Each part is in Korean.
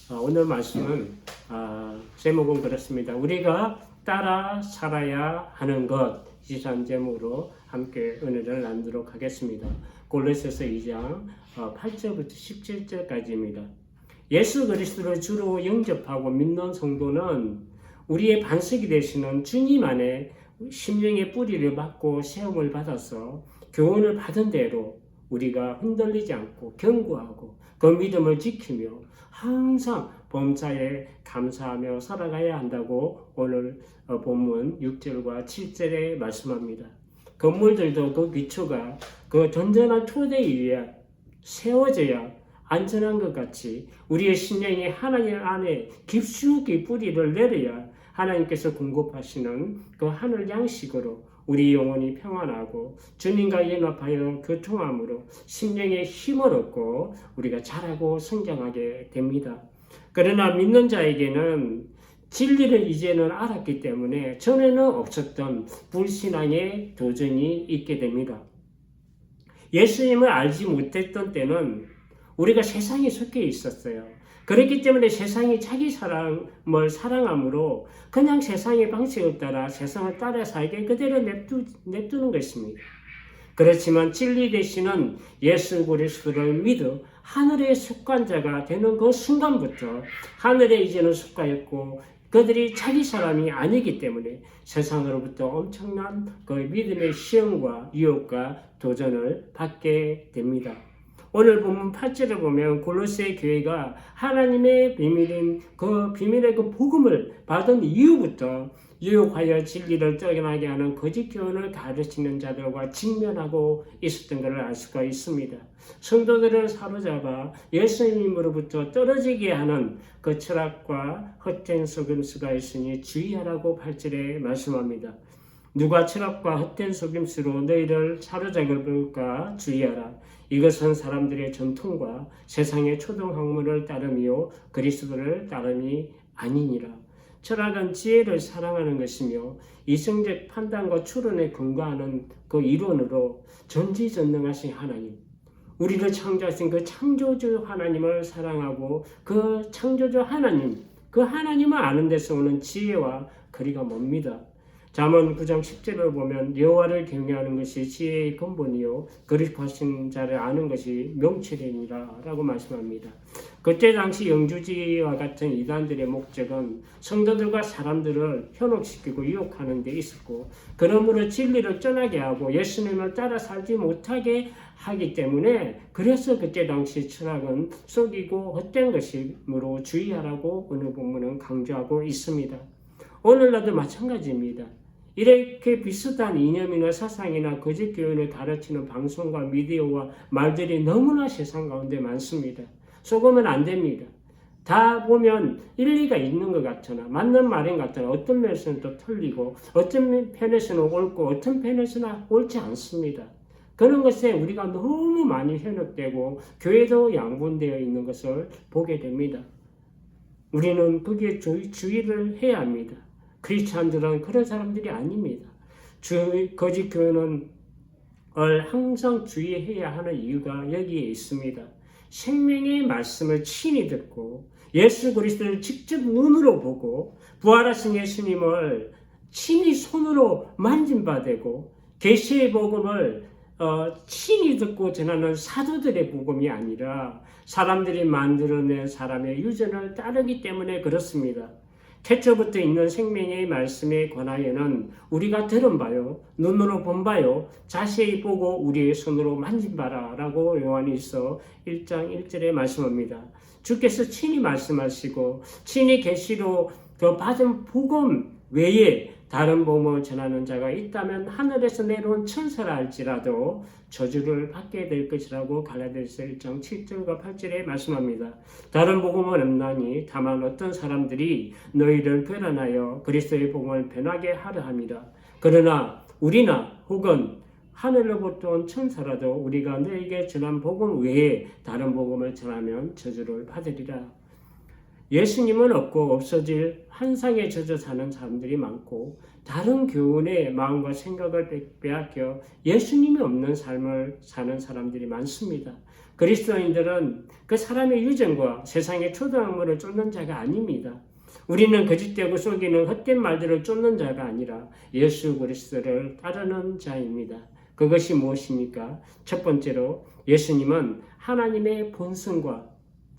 오늘 말씀은 제목은 그렇습니다. 우리가 따라 살아야 하는 것, 23제목으로 함께 은혜를 나누도록 하겠습니다. 골로새서 2장 8절부터 17절까지입니다. 예수 그리스도를 주로 영접하고 믿는 성도는 우리의 반석이 되시는 주님 안에 심령의 뿌리를 받고 세움을 받아서 교훈을 받은 대로 우리가 흔들리지 않고 견고하고 그 믿음을 지키며 항상 범사에 감사하며 살아가야 한다고 오늘 본문 6절과 7절에 말씀합니다. 건물들도 그 기초가 그 든든한 토대 위에 세워져야 안전한 것 같이 우리의 심령이 하나님 안에 깊숙이 뿌리를 내려야 하나님께서 공급하시는 그 하늘 양식으로 우리 영혼이 평안하고 주님과 연합하여 교통함으로 심령의 힘을 얻고 우리가 자라고 성장하게 됩니다. 그러나 믿는 자에게는 진리를 이제는 알았기 때문에 전에는 없었던 불신앙의 도전이 있게 됩니다. 예수님을 알지 못했던 때는 우리가 세상에 속해 있었어요. 그렇기 때문에 세상이 자기 사람을 사랑함으로 그냥 세상의 방식을 따라 세상을 따라 살게 그대로 냅두는 것입니다. 그렇지만 진리 되시는 예수 그리스도를 믿어 하늘의 속관자가 되는 그 순간부터 하늘에 이제는 속하였고 그들이 자기 사람이 아니기 때문에 세상으로부터 엄청난 그 믿음의 시험과 유혹과 도전을 받게 됩니다. 오늘 본문 8절을 보면 골로새 교회가 하나님의 비밀인 그 비밀의 그 복음을 받은 이후부터 유혹하여 진리를 떠나게 하는 거짓 교훈을 가르치는 자들과 직면하고 있었던 것을 알 수가 있습니다. 성도들을 사로잡아 예수님으로부터 떨어지게 하는 그 철학과 헛된 속임수가 있으니 주의하라고 8절에 말씀합니다. 누가 철학과 헛된 속임수로 너희를 사로잡을까 주의하라. 이것은 사람들의 전통과 세상의 초등학문을 따름이요 그리스도를 따름이 아니니라. 철학은 지혜를 사랑하는 것이며 이성적 판단과 추론에 근거하는 그 이론으로 전지전능하신 하나님, 우리를 창조하신 그 창조주 하나님을 사랑하고 그 창조주 하나님, 그 하나님을 아는 데서 오는 지혜와 거리가 멉니다. 잠언 9장 10절을 보면 여호와를 경외하는 것이 지혜의 근본이요 거룩하신 자를 아는 것이 명철이니라 라고 말씀합니다. 그때 당시 영주지와 같은 이단들의 목적은 성도들과 사람들을 현혹시키고 유혹하는 데 있었고 그러므로 진리를 떠나게 하고 예수님을 따라 살지 못하게 하기 때문에 그래서 그때 당시 철학은 속이고 헛된 것이므로 주의하라고 오늘 본문은 강조하고 있습니다. 오늘날도 마찬가지입니다. 이렇게 비슷한 이념이나 사상이나 거짓 교훈을 가르치는 방송과 미디어와 말들이 너무나 세상 가운데 많습니다. 속으면 안 됩니다. 다 보면 일리가 있는 것 같으나 맞는 말인 것 같으나 어떤 면에서는 또 틀리고 어떤 편에서는 옳고 어떤 편에서는 옳지 않습니다. 그런 것에 우리가 너무 많이 현혹되고 교회도 양분되어 있는 것을 보게 됩니다. 우리는 거기에 주의를 해야 합니다. 크리스찬들은 그런 사람들이 아닙니다. 거짓 교훈은 항상 주의해야 하는 이유가 여기에 있습니다. 생명의 말씀을 친히 듣고 예수 그리스도를 직접 눈으로 보고 부활하신 예수님을 친히 손으로 만진 바 되고 계시의 복음을 친히 듣고 전하는 사도들의 복음이 아니라 사람들이 만들어낸 사람의 유전을 따르기 때문에 그렇습니다. 태초부터 있는 생명의 말씀에 관하여는 우리가 들은 바요, 눈으로 본 바요, 자세히 보고 우리의 손으로 만진 바라 라고 요한일서 1장 1절에 말씀합니다. 주께서 친히 말씀하시고 친히 계시로 그 받은 복음 외에 다른 복음을 전하는 자가 있다면 하늘에서 내려온 천사라 할지라도 저주를 받게 될 것이라고 갈라디아서 1장 7절과 8절에 말씀합니다. 다른 복음은 없나니 다만 어떤 사람들이 너희를 변환하여 그리스도의 복음을 변하게 하려 함이라. 그러나 우리나 혹은 하늘로부터 온 천사라도 우리가 너에게 전한 복음 외에 다른 복음을 전하면 저주를 받으리라. 예수님은 없고 없어질 환상에 젖어 사는 사람들이 많고 다른 교훈의 마음과 생각을 빼앗겨 예수님이 없는 삶을 사는 사람들이 많습니다. 그리스도인들은 그 사람의 유전과 세상의 초등학문을 쫓는 자가 아닙니다. 우리는 거짓되고 속이는 헛된 말들을 쫓는 자가 아니라 예수 그리스도를 따르는 자입니다. 그것이 무엇입니까? 첫 번째로 예수님은 하나님의 본성과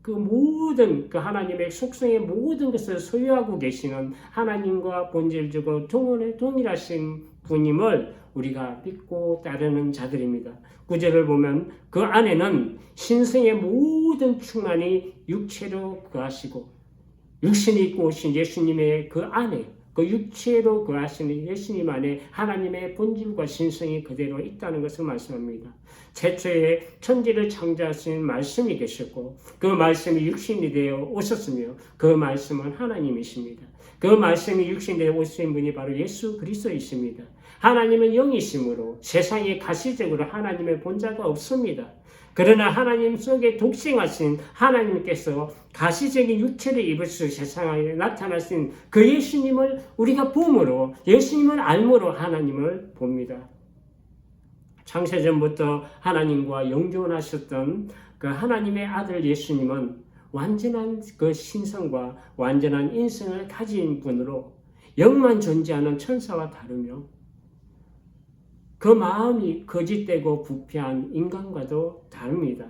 그 모든 그 하나님의 속성의 모든 것을 소유하고 계시는 하나님과 본질적으로 동일하신 분임을 우리가 믿고 따르는 자들입니다. 9절을 보면 그 안에는 신성의 모든 충만이 육체로 거하시고 육신이 있고 오신 예수님의 그 안에 그 육체로 거하시는 예수님 안에 하나님의 본질과 신성이 그대로 있다는 것을 말씀합니다. 최초에 천지를 창조하신 말씀이 계셨고 그 말씀이 육신이 되어 오셨으며 그 말씀은 하나님이십니다. 그 말씀이 육신이 되어 오신 분이 바로 예수 그리스도이십니다. 하나님은 영이시므로 세상에 가시적으로 하나님의 본자가 없습니다. 그러나 하나님 속에 독생하신 하나님께서 가시적인 육체를 입으시고 세상에 나타나신 그 예수님을 우리가 봄으로 예수님을 알므로 하나님을 봅니다. 창세전부터 하나님과 영존하셨던 그 하나님의 아들 예수님은 완전한 그 신성과 완전한 인성을 가진 분으로 영만 존재하는 천사와 다르며 그 마음이 거짓되고 부패한 인간과도 다릅니다.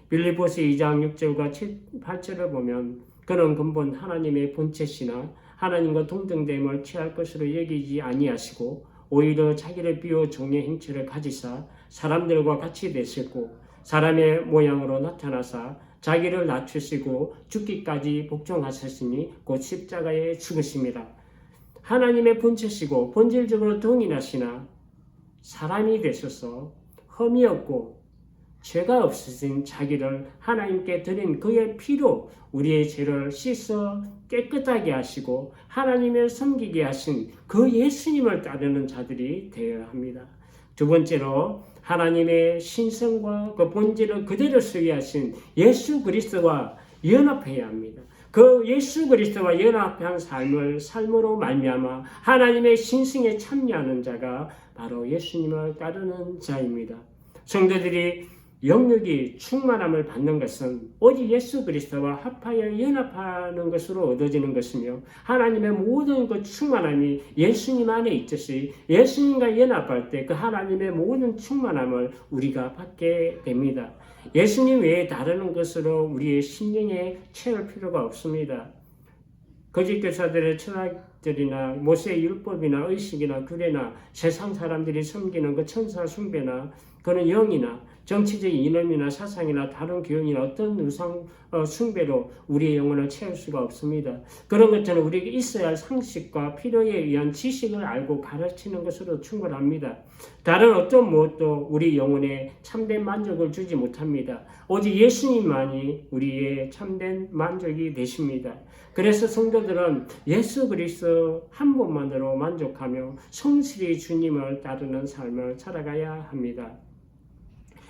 빌립보서 2장 6절과 8절을 보면 그는 근본 하나님의 본체시나 하나님과 동등됨을 취할 것으로 여기지 아니하시고 오히려 자기를 비워 종의 행체를 가지사 사람들과 같이 되셨고 사람의 모양으로 나타나사 자기를 낮추시고 죽기까지 복종하셨으니 곧 십자가에 죽으심이라. 하나님의 본체시고 본질적으로 동일하시나 사람이 되셔서 흠이 없고 죄가 없으신 자기를 하나님께 드린 그의 피로 우리의 죄를 씻어 깨끗하게 하시고 하나님을 섬기게 하신 그 예수님을 따르는 자들이 되어야 합니다. 두 번째로 하나님의 신성과 그 본질을 그대로 소유하신 예수 그리스도와 연합해야 합니다. 그 예수 그리스도와 연합한 삶으로 말미암아 하나님의 신성에 참여하는 자가 바로 예수님을 따르는 자입니다. 성도들이 영육이 충만함을 받는 것은 오직 예수 그리스도와 합하여 연합하는 것으로 얻어지는 것이며 하나님의 모든 그 충만함이 예수님 안에 있듯이 예수님과 연합할 때 그 하나님의 모든 충만함을 우리가 받게 됩니다. 예수님 외에 다른 것으로 우리의 심령에 채울 필요가 없습니다. 거짓 교사들의 철학들이나 모세의 율법이나 의식이나 규례나 세상 사람들이 섬기는 그 천사 숭배나 그는 영이나 정치적 이념이나 사상이나 다른 교훈이나 어떤 우상 숭배로 우리의 영혼을 채울 수가 없습니다. 그런 것처럼 우리에게 있어야 할 상식과 필요에 의한 지식을 알고 가르치는 것으로 충분합니다. 다른 어떤 무엇도 우리 영혼에 참된 만족을 주지 못합니다. 오직 예수님만이 우리의 참된 만족이 되십니다. 그래서 성도들은 예수 그리스도 한 분만으로 만족하며 성실히 주님을 따르는 삶을 살아가야 합니다.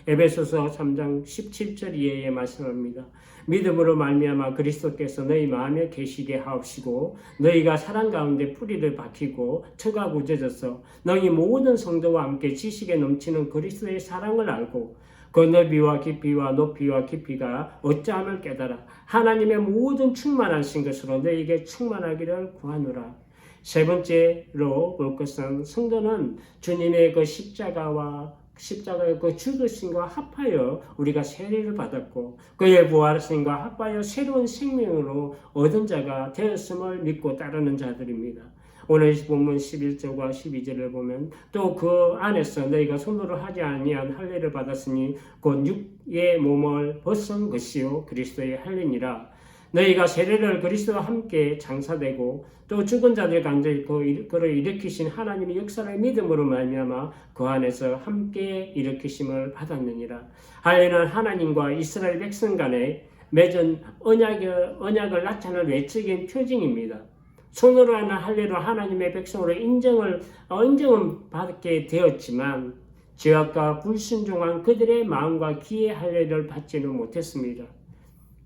에베소서 3장 17절 이하에 말씀합니다. 믿음으로 말미암아 그리스도께서 너희 마음에 계시게 하옵시고 너희가 사랑 가운데 뿌리를 박히고 터가 굳어져서 너희 모든 성도와 함께 지식에 넘치는 그리스도의 사랑을 알고 그 넓이와 깊이와 높이와 깊이가 어찌함을 깨달아 하나님의 모든 충만하신 것으로 너희에게 충만하기를 구하노라. 세 번째로 볼 것은 성도는 주님의 그 십자가의 그 죽으심과 합하여 우리가 세례를 받았고 그의 부활하심과 합하여 새로운 생명으로 얻은 자가 되었음을 믿고 따르는 자들입니다. 오늘 본문 11절과 12절을 보면 또 그 안에서 너희가 손으로 하지 아니한 할례를 받았으니 곧 육의 몸을 벗은 것이요 그리스도의 할례니라. 너희가 세례를 그리스도와 함께 장사되고 또 죽은 자들 가운데 그를 일으키신 하나님의 역사를 믿음으로 말미암아 그 안에서 함께 일으키심을 받았느니라. 할례는 하나님과 이스라엘 백성 간에 맺은 언약을 나타내는 외적인 표징입니다. 손으로 하는 할례로 하나님의 백성으로 인정은 받게 되었지만 죄악과 불순종한 그들의 마음과 귀의 할례를 받지는 못했습니다.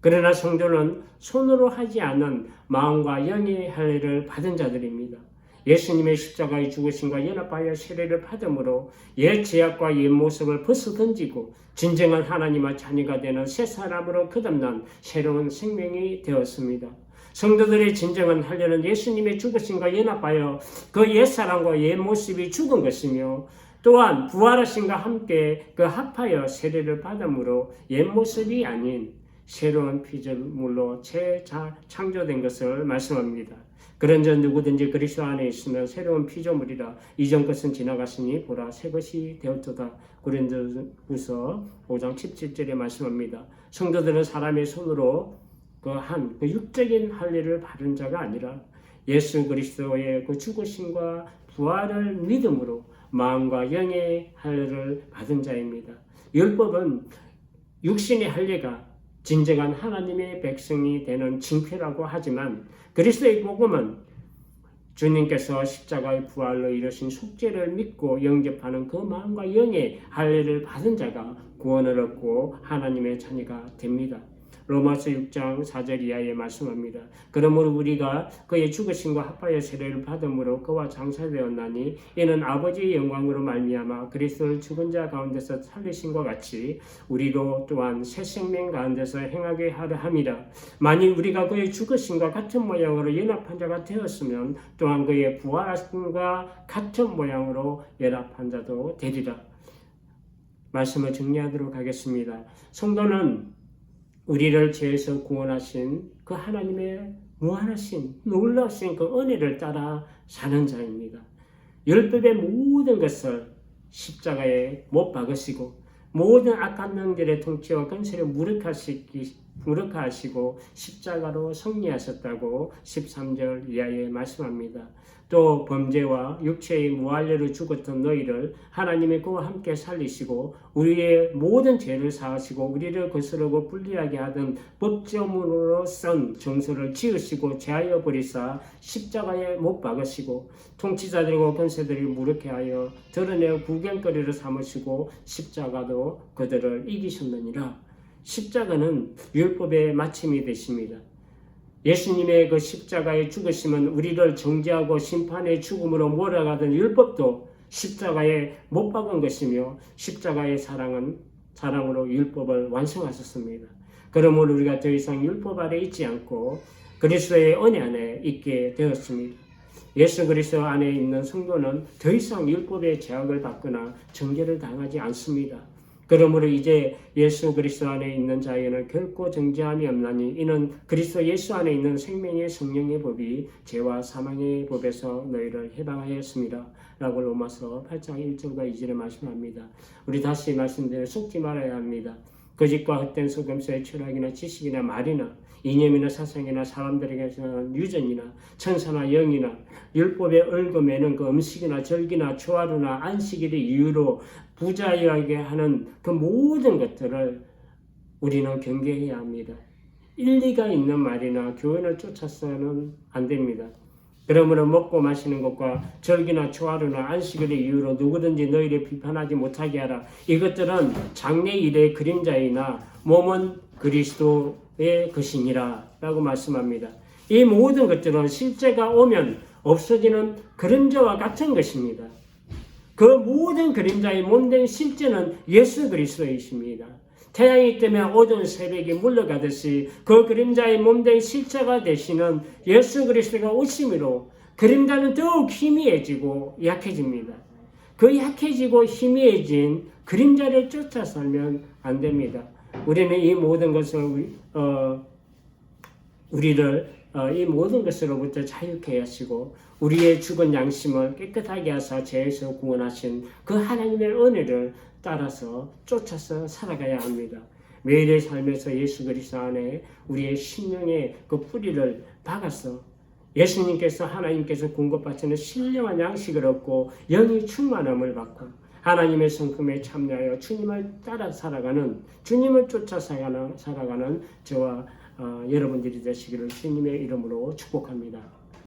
그러나 성도는 손으로 하지 않은 마음과 영의 할례를 받은 자들입니다. 예수님의 십자가의 죽으심과 연합하여 세례를 받음으로 옛 죄악과 옛 모습을 벗어던지고 진정한 하나님의 자녀가 되는 새 사람으로 거듭난 새로운 생명이 되었습니다. 성도들의 진정한 할례는 예수님의 죽으심과 연합하여 그 옛사람과 옛 모습이 죽은 것이며 또한 부활하심과 함께 그 합하여 세례를 받음으로 옛 모습이 아닌 새로운 피조물로 재창조된 것을 말씀합니다. 그런즉 누구든지 그리스도 안에 있으면 새로운 피조물이라 이전 것은 지나갔으니 보라 새 것이 되었도다. 고린도후서 5장 17절에 말씀합니다. 성도들은 사람의 손으로 그 육적인 할례를 받은 자가 아니라 예수 그리스도의 그 죽으심과 부활을 믿음으로 마음과 영의 할례를 받은 자입니다. 율법은 육신의 할례가 진정한 하나님의 백성이 되는 징표라고 하지만 그리스도의 복음은 주님께서 십자가의 부활로 이루신 속죄를 믿고 영접하는 그 마음과 영의 할례를 받은 자가 구원을 얻고 하나님의 자녀가 됩니다. 로마서 6장 4절 이하에 말씀합니다. 그러므로 우리가 그의 죽으심과 합하여 세례를 받음으로 그와 장사되었나니 이는 아버지의 영광으로 말미암아 그리스도를 죽은 자 가운데서 살리신과 같이 우리로 또한 새 생명 가운데서 행하게 하려 함이라. 만일 우리가 그의 죽으심과 같은 모양으로 연합한 자가 되었으면 또한 그의 부활하심과 같은 모양으로 연합한 자도 되리라. 말씀을 정리하도록 하겠습니다. 성도는 우리를 죄에서 구원하신 그 하나님의 무한하신 놀라우신 그 은혜를 따라 사는 자입니다. 율법의 모든 것을 십자가에 못 박으시고 모든 악한 영들의 통치와 권세를 무력화하시고 십자가로 승리하셨다고 13절 이하에 말씀합니다. 또 범죄와 육체의 무할례로 죽었던 너희를 하나님의 그와 함께 살리시고 우리의 모든 죄를 사하시고 우리를 거스르고 불리하게 하던 법조문으로 쓴 정서를 지으시고 제하여 버리사 십자가에 못 박으시고 통치자들과 권세들이 무력해 하여 드러내어 구경거리를 삼으시고 십자가도 그들을 이기셨느니라. 십자가는 율법의 마침이 되십니다. 예수님의 그 십자가의 죽으심은 우리를 정죄하고 심판의 죽음으로 몰아가던 율법도 십자가에 못 박은 것이며 십자가의 사랑으로 율법을 완성하셨습니다. 그러므로 우리가 더 이상 율법 아래 있지 않고 그리스도의 은혜 안에 있게 되었습니다. 예수 그리스도 안에 있는 성도는 더 이상 율법의 제약을 받거나 정죄를 당하지 않습니다. 그러므로 이제 예수 그리스도 안에 있는 자에게는 결코 정죄함이 없나니 이는 그리스도 예수 안에 있는 생명의 성령의 법이 죄와 사망의 법에서 너희를 해방하였습니다. 라고 로마서 8장 1절과 2절에 말씀합니다. 우리 다시 말씀드려 속지 말아야 합니다. 거짓과 헛된 속임수의 철학이나 지식이나 말이나 이념이나 사상이나 사람들에게서는 유전이나 천사나 영이나 율법에 얽어매는 그 음식이나 절기나 초하루나 안식일의 이유로 부자유하게 하는 그 모든 것들을 우리는 경계해야 합니다. 일리가 있는 말이나 교훈을 쫓아서는 안 됩니다. 그러므로 먹고 마시는 것과 절기나 초하루나 안식일의 이유로 누구든지 너희를 비판하지 못하게 하라. 이것들은 장래일의 그림자이나 몸은 그리스도의 것이니라 라고 말씀합니다. 이 모든 것들은 실제가 오면 없어지는 그림자와 같은 것입니다. 그 모든 그림자의 몸된 실제는 예수 그리스도이십니다. 태양이 뜨면 어두운 새벽이 물러가듯이 그 그림자의 몸된 실체가 되시는 예수 그리스도가 오심으로 그림자는 더욱 희미해지고 약해집니다. 그 약해지고 희미해진 그림자를 쫓아 살면 안 됩니다. 우리는 이 모든 것을 이 모든 것으로부터 자유케 하시고 우리의 죽은 양심을 깨끗하게 하사 죄에서 구원하신 그 하나님의 은혜를 따라서 쫓아서 살아가야 합니다. 매일의 삶에서 예수 그리스도 안에 우리의 심령의 그 뿌리를 박아서 예수님께서 하나님께서 공급하시는 신령한 양식을 얻고 영이 충만함을 받고 하나님의 성품에 참여하여 주님을 따라 살아가는 주님을 쫓아 살아가는 저와 여러분들이 되시기를 주님의 이름으로 축복합니다.